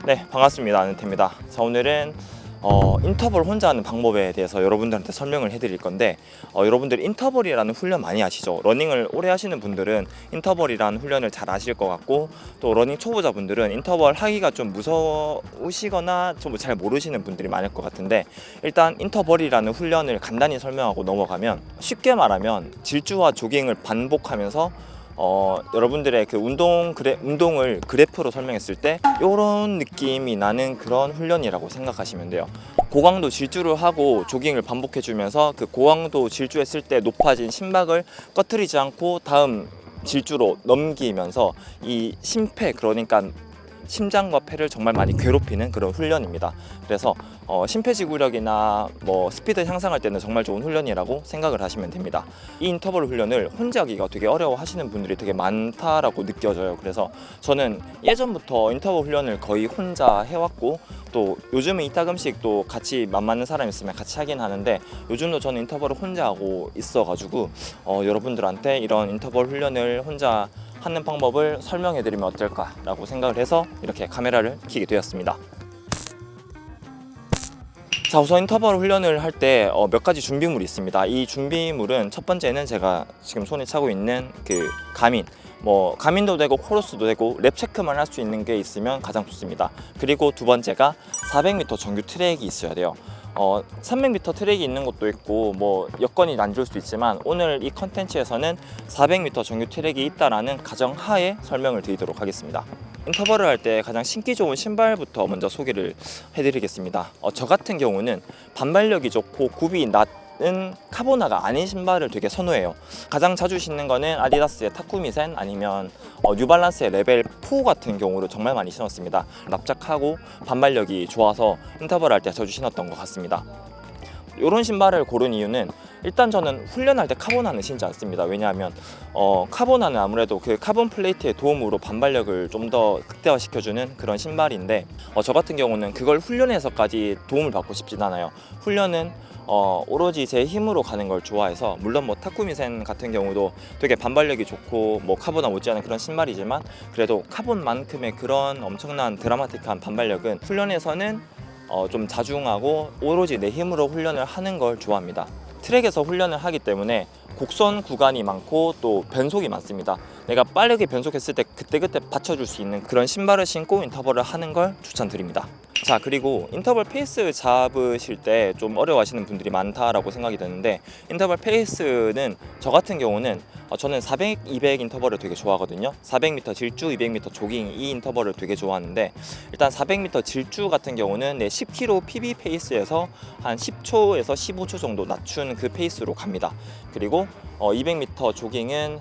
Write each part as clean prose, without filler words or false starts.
네, 반갑습니다. 아는태입니다. 자, 오늘은 인터벌 혼자 하는 방법에 대해서 여러분들한테 설명을 해드릴 건데, 여러분들 인터벌이라는 훈련 많이 아시죠? 러닝을 오래 하시는 분들은 인터벌이라는 훈련을 잘 아실 것 같고, 또 러닝 초보자분들은 인터벌 하기가 좀 무서우시거나 좀 잘 모르시는 분들이 많을 것 같은데, 일단 인터벌이라는 훈련을 간단히 설명하고 넘어가면, 쉽게 말하면 질주와 조깅을 반복하면서 여러분들의 그 운동을 그래프로 설명했을 때 이런 느낌이 나는 그런 훈련이라고 생각하시면 돼요. 고강도 질주를 하고 조깅을 반복해 주면서 그 고강도 질주했을 때 높아진 심박을 꺼트리지 않고 다음 질주로 넘기면서 이 심폐, 그러니까 심장과 폐를 정말 많이 괴롭히는 그런 훈련입니다. 그래서 심폐지구력이나 뭐 스피드 향상할 때는 정말 좋은 훈련이라고 생각을 하시면 됩니다. 이 인터벌 훈련을 혼자 하기가 되게 어려워 하시는 분들이 되게 많다라고 느껴져요. 그래서 저는 예전부터 인터벌 훈련을 거의 혼자 해왔고, 또 요즘은 이따금씩 또 같이 맞는 사람 있으면 같이 하긴 하는데, 요즘도 저는 인터벌을 혼자 하고 있어가지고 여러분들한테 이런 인터벌 훈련을 혼자 하는 방법을 설명해 드리면 어떨까라고 생각을 해서 이렇게 카메라를 켜게 되었습니다. 자, 우선 인터벌 훈련을 할 때 몇 가지 준비물이 있습니다. 이 준비물은 첫 번째는 제가 지금 손에 차고 있는 그 가민, 가민도 되고 코러스도 되고 랩 체크만 할 수 있는 게 있으면 가장 좋습니다. 그리고 두 번째가 400m 정규 트랙이 있어야 돼요. 300m 트랙이 있는 것도 있고 여건이 난줄 수 있지만, 오늘 이 컨텐츠에서는 400m 정규 트랙이 있다라는 가정하에 설명을 드리도록 하겠습니다. 인터벌을 할 때 가장 신기 좋은 신발부터 먼저 소개를 해드리겠습니다. 저 같은 경우는 반발력이 좋고 굽이 낮은 카보나가 아닌 신발을 되게 선호해요. 가장 자주 신는 거는 아디다스의 타쿠미센, 아니면 뉴발란스의 레벨 4 같은 경우를 정말 많이 신었습니다. 납작하고 반발력이 좋아서 인터벌 할 때 자주 신었던 것 같습니다. 이런 신발을 고른 이유는, 일단 저는 훈련할 때 카보나는 신지 않습니다. 왜냐하면 카보나는 아무래도 그 카본 플레이트의 도움으로 반발력을 좀 더 극대화시켜주는 그런 신발인데, 저 같은 경우는 그걸 훈련에서까지 도움을 받고 싶진 않아요. 훈련은 오로지 제 힘으로 가는 걸 좋아해서, 물론 타쿠미센 같은 경우도 되게 반발력이 좋고 카보나 못지않은 그런 신발이지만, 그래도 카본만큼의 그런 엄청난 드라마틱한 반발력은 훈련에서는 좀 자중하고 오로지 내 힘으로 훈련을 하는 걸 좋아합니다. 트랙에서 훈련을 하기 때문에 곡선 구간이 많고 또 변속이 많습니다. 내가 빠르게 변속했을 때 그때그때 받쳐줄 수 있는 그런 신발을 신고 인터벌을 하는 걸 추천드립니다. 자, 그리고 인터벌 페이스 잡으실 때 좀 어려워하시는 분들이 많다라고 생각이 드는데, 인터벌 페이스는 저 같은 경우는 저는 400, 200 인터벌을 되게 좋아하거든요. 400m 질주, 200m 조깅, 이 인터벌을 되게 좋아하는데, 일단 400m 질주 같은 경우는 10km PB 페이스에서 한 10초에서 15초 정도 낮춘 그 페이스로 갑니다. 그리고 200m 조깅은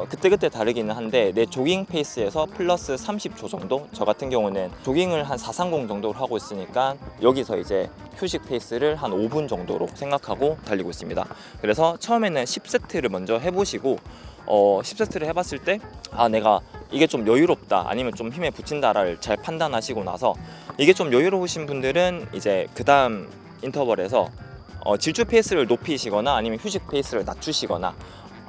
그때그때 다르기는 한데, 내 조깅 페이스에서 플러스 30초 정도, 저 같은 경우는 조깅을 한 430 정도로 하고 있으니까 여기서 이제 휴식 페이스를 한 5분 정도로 생각하고 달리고 있습니다. 그래서 처음에는 10세트를 먼저 해보시고 10세트를 해봤을 때 내가 이게 좀 여유롭다, 아니면 좀 힘에 붙인다를 잘 판단하시고 나서, 이게 좀 여유로우신 분들은 이제 그 다음 인터벌에서 질주 페이스를 높이시거나 아니면 휴식 페이스를 낮추시거나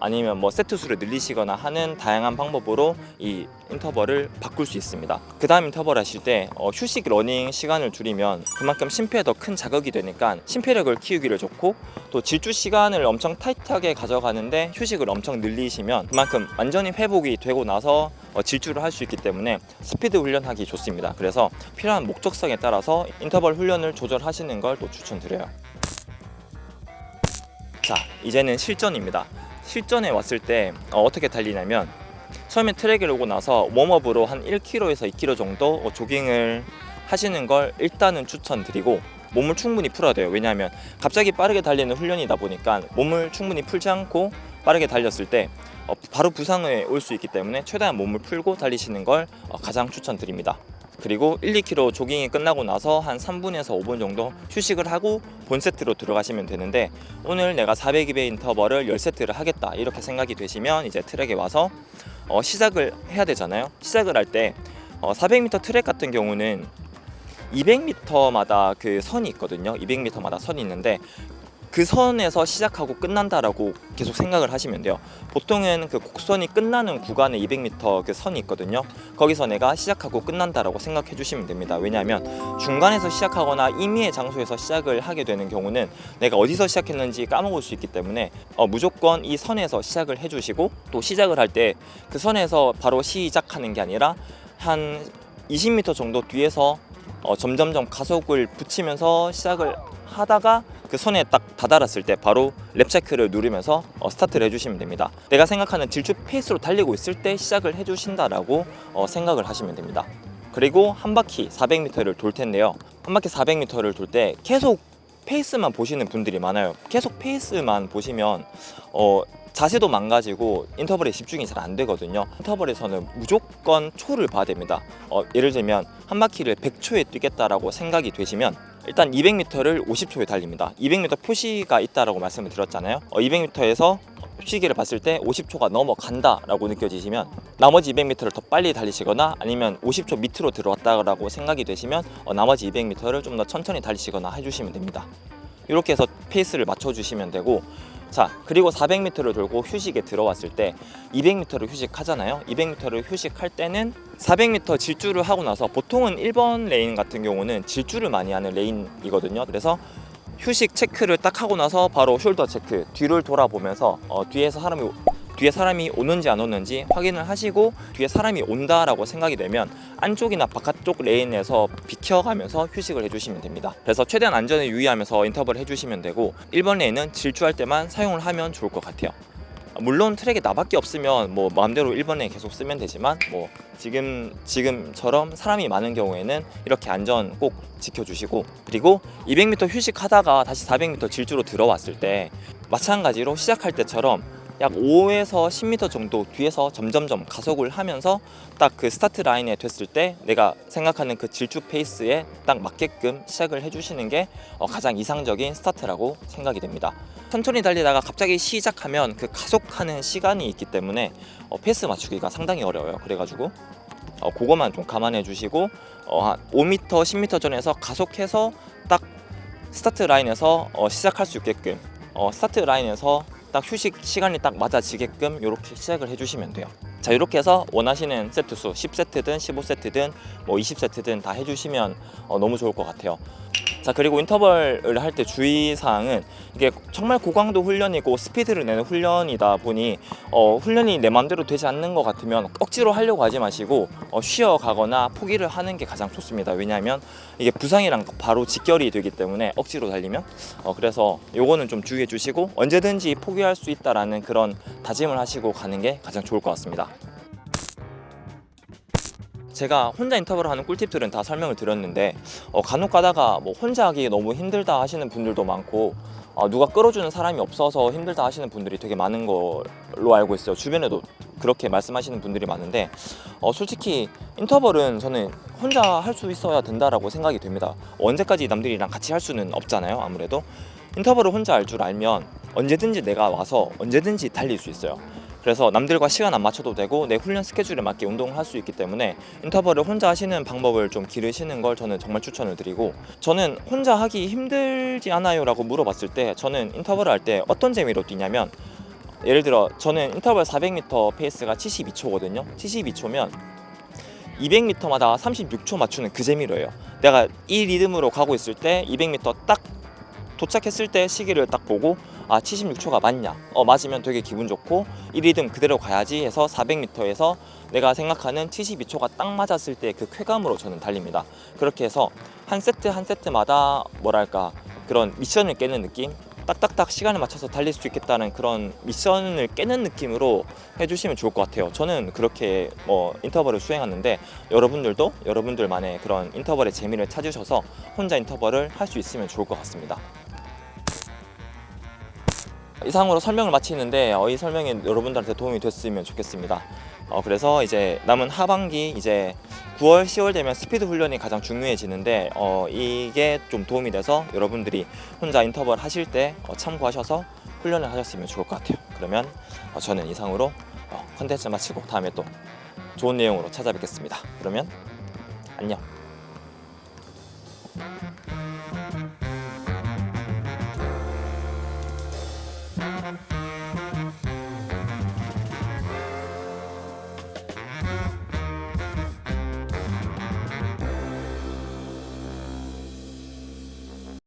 아니면 세트 수를 늘리시거나 하는 다양한 방법으로 이 인터벌을 바꿀 수 있습니다. 그 다음 인터벌 하실 때 휴식 러닝 시간을 줄이면 그만큼 심폐에 더 큰 자극이 되니까 심폐력을 키우기를 좋고, 또 질주 시간을 엄청 타이트하게 가져가는데 휴식을 엄청 늘리시면 그만큼 완전히 회복이 되고 나서 질주를 할 수 있기 때문에 스피드 훈련하기 좋습니다. 그래서 필요한 목적성에 따라서 인터벌 훈련을 조절하시는 걸 또 추천드려요. 자, 이제는 실전입니다. 실전에 왔을 때 어떻게 달리냐면, 처음에 트랙에 오고 나서 웜업으로 한 1km에서 2km 정도 조깅을 하시는 걸 일단은 추천드리고, 몸을 충분히 풀어야 돼요. 왜냐하면 갑자기 빠르게 달리는 훈련이다 보니까 몸을 충분히 풀지 않고 빠르게 달렸을 때 바로 부상에 올 수 있기 때문에 최대한 몸을 풀고 달리시는 걸 가장 추천드립니다. 그리고 1, 2km 조깅이 끝나고 나서 한 3분에서 5분 정도 휴식을 하고 본 세트로 들어가시면 되는데, 오늘 내가 400, 200 인터벌을 10세트를 하겠다 이렇게 생각이 되시면 이제 트랙에 와서 시작을 해야 되잖아요. 시작을 할 때 400m 트랙 같은 경우는 200m마다 그 선이 있거든요. 200m마다 선이 있는데, 그 선에서 시작하고 끝난다라고 계속 생각을 하시면 돼요. 보통은 그 곡선이 끝나는 구간에 200m 그 선이 있거든요. 거기서 내가 시작하고 끝난다라고 생각해 주시면 됩니다. 왜냐하면 중간에서 시작하거나 임의의 장소에서 시작을 하게 되는 경우는 내가 어디서 시작했는지 까먹을 수 있기 때문에 무조건 이 선에서 시작을 해주시고, 또 시작을 할 때 그 선에서 바로 시작하는 게 아니라 한 20m 정도 뒤에서 점점점 가속을 붙이면서 시작을 하다가 그 선에 딱 다다랐을 때 바로 랩 체크를 누르면서 스타트를 해주시면 됩니다. 내가 생각하는 질주 페이스로 달리고 있을 때 시작을 해주신다라고 생각을 하시면 됩니다. 그리고 한 바퀴 400m를 돌 텐데요. 한 바퀴 400m를 돌 때 계속 페이스만 보시는 분들이 많아요. 계속 페이스만 보시면 자세도 망가지고 인터벌에 집중이 잘 안 되거든요. 인터벌에서는 무조건 초를 봐야 됩니다. 예를 들면 한 바퀴를 100초에 뛰겠다라고 생각이 되시면 일단 200m를 50초에 달립니다. 200m 표시가 있다라고 말씀을 드렸잖아요. 200m에서 시계를 봤을 때 50초가 넘어간다라고 느껴지시면 나머지 200m를 더 빨리 달리시거나 아니면 50초 밑으로 들어왔다라고 생각이 되시면 나머지 200m를 좀 더 천천히 달리시거나 해주시면 됩니다. 이렇게 해서 페이스를 맞춰주시면 되고, 자, 그리고 400m를 돌고 휴식에 들어왔을 때 200m를 휴식하잖아요. 200m를 휴식할 때는 400m 질주를 하고 나서, 보통은 1번 레인 같은 경우는 질주를 많이 하는 레인이거든요. 그래서 휴식 체크를 딱 하고 나서 바로 숄더 체크, 뒤를 돌아보면서 뒤에 사람이 오는지 안 오는지 확인을 하시고, 뒤에 사람이 온다라고 생각이 되면 안쪽이나 바깥쪽 레인에서 비켜가면서 휴식을 해주시면 됩니다. 그래서 최대한 안전에 유의하면서 인터벌을 해주시면 되고, 1번 레인은 질주할 때만 사용을 하면 좋을 것 같아요. 물론 트랙에 나밖에 없으면 뭐 마음대로 1번 레인 계속 쓰면 되지만, 뭐 지금처럼 사람이 많은 경우에는 이렇게 안전 꼭 지켜주시고, 그리고 200m 휴식하다가 다시 400m 질주로 들어왔을 때 마찬가지로 시작할 때처럼 약 5에서 10m 정도 뒤에서 점점점 가속을 하면서 딱 그 스타트 라인에 됐을 때 내가 생각하는 그 질주 페이스에 딱 맞게끔 시작을 해주시는 게 가장 이상적인 스타트라고 생각이 됩니다. 천천히 달리다가 갑자기 시작하면 그 가속하는 시간이 있기 때문에 페이스 맞추기가 상당히 어려워요. 그래가지고 그거만 좀 감안해 주시고, 한 5m, 10m 전에서 가속해서 딱 스타트 라인에서 시작할 수 있게끔, 스타트 라인에서 딱 휴식 시간이 딱 맞아지게끔 이렇게 시작을 해주시면 돼요. 자, 이렇게 해서 원하시는 세트 수 10세트든 15세트든 뭐 20세트든 다 해주시면 너무 좋을 것 같아요. 자, 그리고 인터벌을 할 때 주의사항은, 이게 정말 고강도 훈련이고 스피드를 내는 훈련이다 보니 훈련이 내 마음대로 되지 않는 것 같으면 억지로 하려고 하지 마시고 쉬어가거나 포기를 하는 게 가장 좋습니다. 왜냐하면 이게 부상이랑 바로 직결이 되기 때문에 억지로 달리면 그래서 요거는 좀 주의해 주시고, 언제든지 포기할 수 있다라는 그런 다짐을 하시고 가는 게 가장 좋을 것 같습니다. 제가 혼자 인터벌을 하는 꿀팁들은 다 설명을 드렸는데, 간혹 가다가 뭐 혼자 하기 너무 힘들다 하시는 분들도 많고, 누가 끌어주는 사람이 없어서 힘들다 하시는 분들이 되게 많은 걸로 알고 있어요. 주변에도 그렇게 말씀하시는 분들이 많은데, 솔직히 인터벌은 저는 혼자 할 수 있어야 된다라고 생각이 됩니다. 언제까지 남들이랑 같이 할 수는 없잖아요. 아무래도 인터벌을 혼자 할 줄 알면 언제든지 내가 와서 언제든지 달릴 수 있어요. 그래서 남들과 시간 안 맞춰도 되고 내 훈련 스케줄에 맞게 운동을 할 수 있기 때문에 인터벌을 혼자 하시는 방법을 좀 기르시는 걸 저는 정말 추천을 드리고, 저는 혼자 하기 힘들지 않아요 라고 물어봤을 때 저는 인터벌을 할 때 어떤 재미로 뛰냐면, 예를 들어 저는 인터벌 400m 페이스가 72초거든요 72초면 200m마다 36초 맞추는 그 재미로 해요. 내가 이 리듬으로 가고 있을 때 200m 딱 도착했을 때 시기를 딱 보고 76초가 맞냐, 맞으면 되게 기분 좋고 이 리듬 그대로 가야지 해서 400m에서 내가 생각하는 72초가 딱 맞았을 때 그 쾌감으로 저는 달립니다. 그렇게 해서 한 세트 한 세트마다 뭐랄까 그런 미션을 깨는 느낌, 딱딱딱 시간을 맞춰서 달릴 수 있겠다는 그런 미션을 깨는 느낌으로 해주시면 좋을 것 같아요. 저는 그렇게 인터벌을 수행하는데, 여러분들도 여러분들만의 그런 인터벌의 재미를 찾으셔서 혼자 인터벌을 할 수 있으면 좋을 것 같습니다. 이상으로 설명을 마치는데 이 설명이 여러분들한테 도움이 됐으면 좋겠습니다. 그래서 이제 남은 하반기 이제 9월, 10월 되면 스피드 훈련이 가장 중요해지는데 이게 좀 도움이 돼서 여러분들이 혼자 인터벌 하실 때 참고하셔서 훈련을 하셨으면 좋을 것 같아요. 그러면 저는 이상으로 컨텐츠 마치고 다음에 또 좋은 내용으로 찾아뵙겠습니다. 그러면 안녕.